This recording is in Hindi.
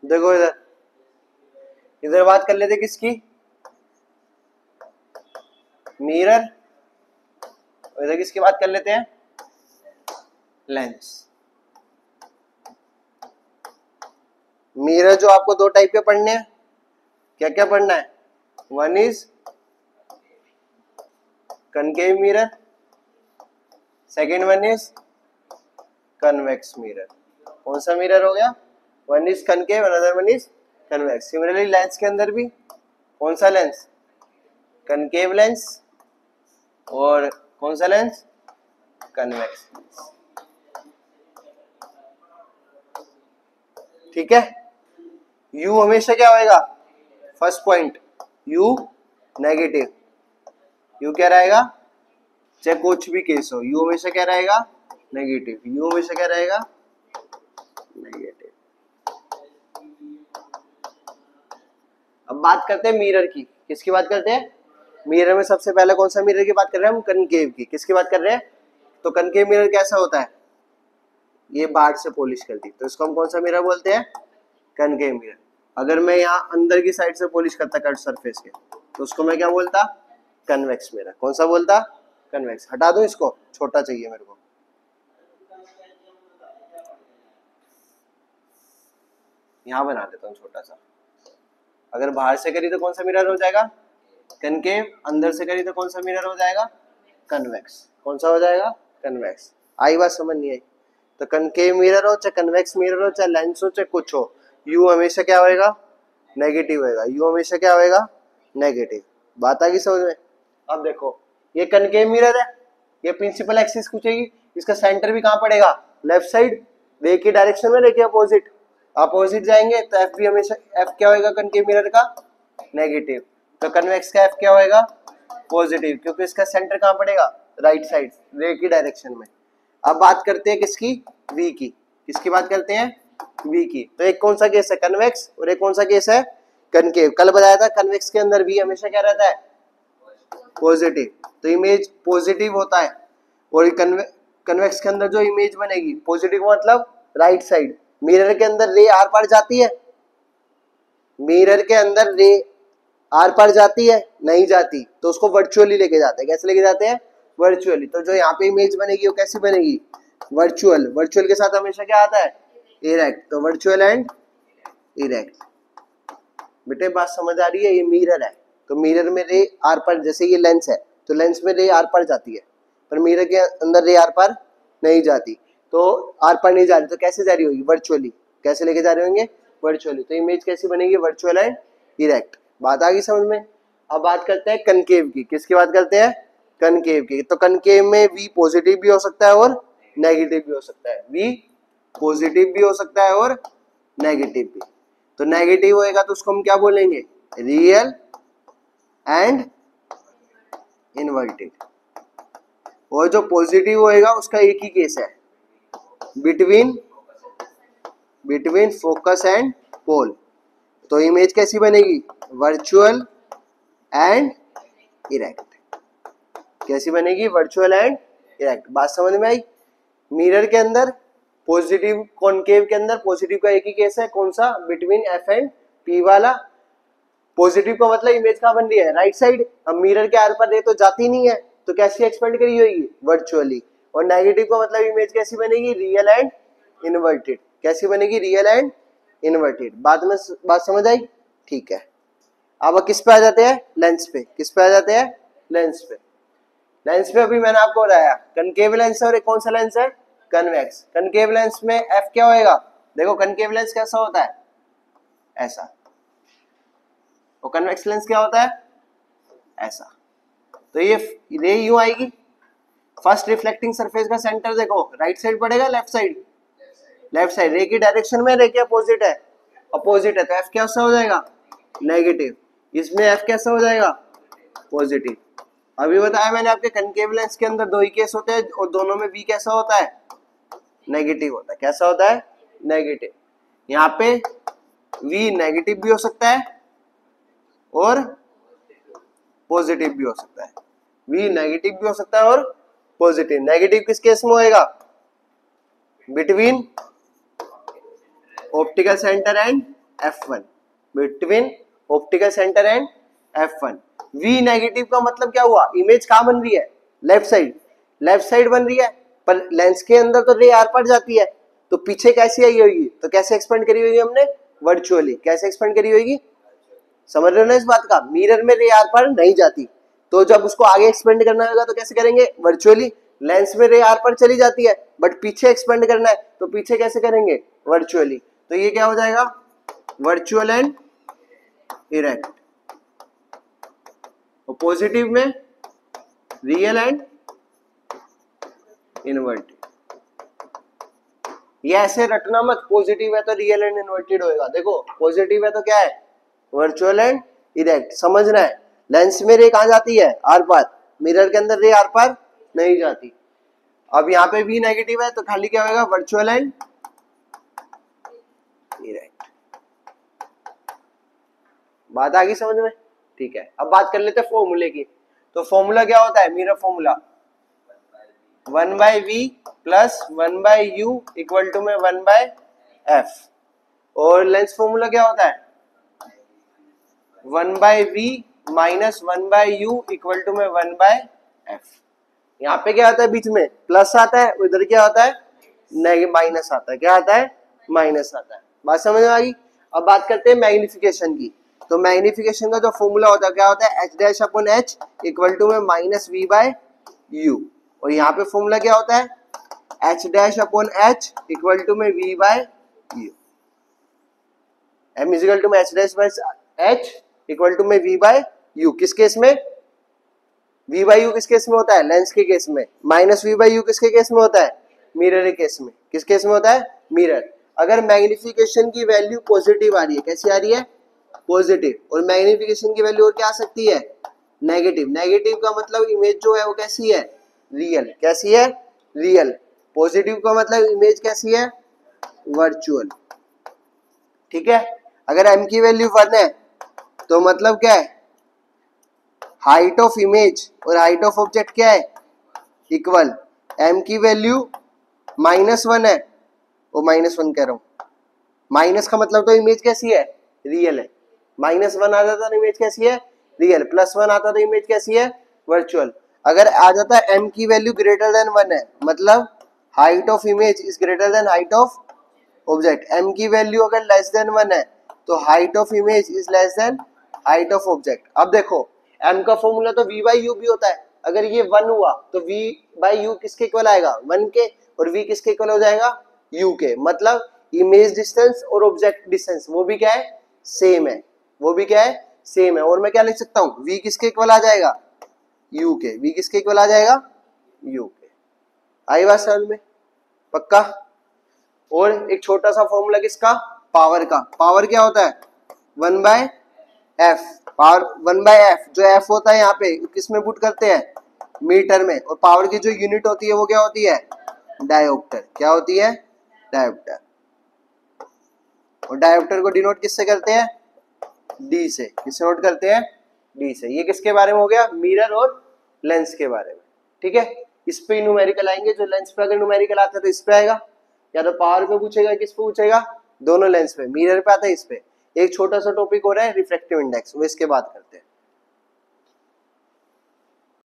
देखो इधर, इधर बात कर लेते किसकी, मिरर, और इधर किसकी बात कर लेते हैं, लेंस। मिरर जो आपको दो टाइप के पढ़ने हैं, क्या क्या पढ़ना है, one is concave mirror, second one is convex mirror. कौन सा मिरर हो गया, one is concave, another one is convex. Similarly lens के अंदर भी कौन सा लेंस, कनकेव लेंस, और कौन सा लेंस, कन्वेक्स लेंस। ठीक है, U हमेशा क्या होएगा, first point U negative, U क्या रहेगा, चाहे कुछ भी केस हो, U हमेशा क्या रहेगा, नेगेटिव, U हमेशा क्या रहेगा, नेगेटिव। अब बात करते हैं मिरर की, किसकी बात करते हैं, मिरर में सबसे पहले कौन सा मिरर की बात कर रहे हैं हम, कनकेव की। किसकी बात कर रहे हैं, तो कनकेव मिरर कैसा होता है, ये बाहर से पॉलिश कर दी, तो इसको हम कौन सा मिरर बोलते हैं, कनकेव मिरर। अगर मैं यहाँ अंदर की साइड से पॉलिश करता कट सरफेस के, तो उसको मैं क्या बोलता, कन्वेक्स मिरर। कौन सा बोलता, कन्वेक्स। हटा दो इसको, छोटा चाहिए मेरे को। यहाँ बना देता हूँ छोटा सा। अगर बाहर से करी तो कौन सा मिरर हो जाएगा, कनकेव, अंदर से करी तो कौन सा मिरर हो जाएगा, कन्वेक्स। कौन सा हो जाएगा, कन्वेक्स। आई बात समझ नहीं आई, तो कनकेव मिरर हो चाहे कन्वेक्स मिरर हो चाहे लेंस हो चाहे कुछ हो, यू हमेशा क्या होएगा, नेगेटिव होएगा, यू हमेशा क्या होएगा, नेगेटिव। बात आ गई समझ में। अब देखो ये कनकेव मिरर है, ये प्रिंसिपल एक्सिस पूछेगी, इसका सेंटर भी कहाँ पड़ेगा, लेफ्ट साइड, रे की डायरेक्शन में, रे के अपोजिट, अपोजिट जाएंगे तो एफ भी हमेशा, एफ क्या होएगा कनकेव मिरर का, नेगेटिव। तो कन्वेक्स का एफ क्या होएगा, पॉजिटिव, क्योंकि इसका सेंटर कहाँ पड़ेगा, राइट साइड, रे की डायरेक्शन में। अब बात करते हैं किसकी, वी की। किसकी बात करते हैं, वी की। तो एक कौन सा केस है, कन्वेक्स, और एक कौन सा केस है, कनकेव। कल बताया था कन्वेक्स के अंदर वी हमेशा क्या रहता है, पॉजिटिव, तो इमेज पॉजिटिव होता है। और कन्वेक्स के अंदर जो इमेज बनेगी पॉजिटिव मतलब राइट साइड, मिरर के अंदर रे आर पार जाती है, मिरर के अंदर रे आर पार जाती है, नहीं जाती, तो उसको वर्चुअली लेके जाते हैं। कैसे लेके जाते हैं, वर्चुअली। तो जो यहाँ पे इमेज बनेगी वो कैसी बनेगी, वर्चुअल। वर्चुअल के साथ हमेशा क्या आता है, इरेक्ट। तो वर्चुअल एंड इरेक्ट। बेटे बात समझ आ रही है, ये मिरर है, तो मिरर में रे आर पार, जैसे ये लेंस है तो लेंस में रे आर पार जाती है, पर मिरर के अंदर रे आर पार नहीं जाती। तो आर पार नहीं जा रही तो कैसे जा रही होगी, वर्चुअली। कैसे लेके जा रहे होंगे, वर्चुअली। तो इमेज कैसी बनेगी, वर्चुअल एंड इरेक्ट। बात आ गई समझ में। अब बात करते हैं कनकेव की। किसकी बात करते हैं, कनकेव की। तो कनकेव में वी पॉजिटिव भी हो सकता है और नेगेटिव भी हो सकता है, वी पॉजिटिव भी हो सकता है और नेगेटिव भी। तो नेगेटिव होएगा तो उसको हम क्या बोलेंगे, रियल एंड इनवर्टेड। और जो पॉजिटिव होएगा उसका एक ही केस है, बिटवीन फोकस एंड पोल। तो इमेज कैसी बनेगी, वर्चुअल एंड इरेक्ट। कैसी बनेगी, वर्चुअल एंड इरेक्ट। बात समझ में आई। मिरर के अंदर पॉजिटिव, कॉनकेव के अंदर पॉजिटिव का एक ही केस है, कौन सा, बिटवीन एफ एंड पी वाला। पॉजिटिव का मतलब इमेज कहाँ बन रही है, राइट साइड। अब मिरर के आर पर रे तो जाती नहीं है, तो कैसी एक्सपेंड करी होगी, वर्चुअली। और नेगेटिव का मतलब इमेज कैसी बनेगी, रियल एंड इनवर्टेड। कैसी बनेगी, रियल एंड इनवर्टेड। बाद में बात समझ आई, ठीक है। अब किस पे आ जाते हैं, लेंस पे। किस पे आ जाते हैं, लेंस पे। लेंस पे अभी मैंने आपको बताया कनकेव लेंस है और एक कौन सा लेंस है, कन्वेक्स। कनकेव लेंस में एफ क्या होएगा, देखो कनकेव लेंस कैसा होता है, ऐसा। और कन्वेक्स लेंस क्या होता है, ऐसा। तो ये रे यूं आएगी, फर्स्ट रिफ्लेक्टिंग सरफेस का सेंटर देखो राइट साइड पड़ेगा, लेफ्ट साइड, लेफ्ट साइड। रे की डायरेक्शन में, रे के अपोजिट है, अपोजिट है, तो एफ कैसा हो जाएगा, नेगेटिव। इसमें एफ कैसा हो जाएगा, पॉजिटिव। अभी बताया मैंने आपके कनकेव लेंस के अंदर दो ही केस होते हैं और दोनों में वी कैसा होता है, नेगेटिव होता है। कैसा होता है, नेगेटिव। यहाँ पे वी नेगेटिव भी हो सकता है और पॉजिटिव भी हो सकता है, वी नेगेटिव भी हो सकता है और पॉजिटिव। नेगेटिव किस केस में होएगा, between optical centre and F1, between optical centre and F1। V negative का मतलब क्या हुआ, इमेज कहाँ बन रही है, लेफ्ट साइड बन रही है, पर लेंस के अंदर तो रे आर पार जाती है, तो पीछे कैसी आई होगी, तो कैसे एक्सपेंड करी होगी हमने, वर्चुअली। कैसे एक्सपेंड करी होगी, समझ रहे हो ना इस बात का, मिरर में रे आर पार नहीं जाती, तो जब उसको आगे एक्सपेंड करना होगा तो कैसे करेंगे, वर्चुअली। लेंस में रे आर पार चली जाती है, बट पीछे एक्सपेंड करना है तो पीछे कैसे करेंगे, वर्चुअली। तो ये क्या हो जाएगा, वर्चुअल एंड इरेक्ट। और पॉजिटिव में रियल एंड इन्वर्टेड। ये ऐसे रटना मत, पॉजिटिव है तो रियल एंड इन्वर्टेड होएगा। देखो पॉजिटिव है तो क्या है, वर्चुअल एंड इरेक्ट। समझना है, लेंस में रे कहां जाती है, आर पार, मिरर के अंदर रे आर पार नहीं जाती। अब यहाँ पे भी नेगेटिव है तो खाली क्या होगा, वर्चुअल एंड इरेक्ट। बात आ गई समझ में, ठीक है। अब बात कर लेते हैं फॉर्मूले की। तो फॉर्मूला क्या होता है, mirror formula 1/v plus 1/u equal to में 1/f। और लेंस फॉर्मूला क्या होता है, 1/v minus 1/u equal to में 1/f। यहाँ पे क्या आता है, बीच में प्लस आता है, उधर क्या होता है, माइनस आता है। क्या आता है, माइनस आता है। बात समझ में आ गई। अब बात करते हैं मैग्निफिकेशन की। तो मैग्निफिकेशन का जो फॉर्मूला होता है क्या होता है, h dash upon h equal to में माइनस v बाय u। और यहाँ पे फॉर्मूला क्या होता है, h dash upon h equal to में v by u। m is equal to में h dash by h equal to में v बाय u। किस केस में, v बाय u किस केस में होता है, लेंस के केस में। माइनस v बाय u किसके केस में होता है, मिरर के केस में। किस केस में होता है, मिरर। अगर मैग्निफिकेशन की वैल्यू पॉजिटिव आ रही है, कैसी आ रही है, पॉजिटिव, और मैग्निफिकेशन की वैल्यू और क्या आ सकती है, नेगेटिव। नेगेटिव का मतलब इमेज जो है वो कैसी है, रियल। कैसी है, रियल। पॉजिटिव का मतलब इमेज कैसी है, वर्चुअल। ठीक है। अगर m की वैल्यू 1 है तो मतलब क्या है, हाइट ऑफ इमेज और हाइट ऑफ ऑब्जेक्ट क्या है, इक्वल। m की वैल्यू -1 है, वो -1 कह रहा हूं, माइनस का मतलब तो इमेज कैसी है, रियल है। -1 आ जाता तो इमेज कैसी है, रियल। +1 आता तो इमेज कैसी है, वर्चुअल। अगर आ जाता m की वैल्यू ग्रेटर देन 1 है, मतलब height of image is greater than height of object. m की वैल्यू अगर लेस देन 1 है तो height of image is less than height of object. अब देखो m का फॉर्मूला तो v बाई u भी होता है। अगर ये 1 हुआ तो v बाई u किसके इक्वल आएगा, 1 के, और v किसके इक्वल हो जाएगा, u के। मतलब इमेज डिस्टेंस और ऑब्जेक्ट डिस्टेंस वो भी क्या है, सेम है। वो भी क्या है, सेम है। और मैं क्या लिख सकता हूँ, v किसके इक्वल आ जाएगा, u के। v किसके इक्वल आ जाएगा, u के। आई बात समझ में, पक्का। और एक छोटा सा फॉर्मूला किसका, पावर का। पावर क्या होता है, 1/f। पावर 1/f, जो f होता है यहाँ पे किस में पुट करते हैं, मीटर में। और पावर की जो यूनिट होती है वो क्या होती है, डायोप्टर। क्या होती है, डायोप्टर। और डायोप्टर को डिनोट किससे करते हैं, d से। किससे नोट करते हैं, d से। ये किसके बारे में हो गया, मिरर और लेंस के बारे में। ठीक है। इस पे न्यूमेरिकल आएंगे, जो लेंस पे अगर न्यूमेरिकल आता है तो इस पे आएगा, या तो पावर पे पूछेगा, किस पे पूछेगा, दोनों लेंस पे। मिरर पे आता है इस पे। एक छोटा सा टॉपिक हो रहा है रिफ्रैक्टिव इंडेक्स, वो इसके बाद करते हैं।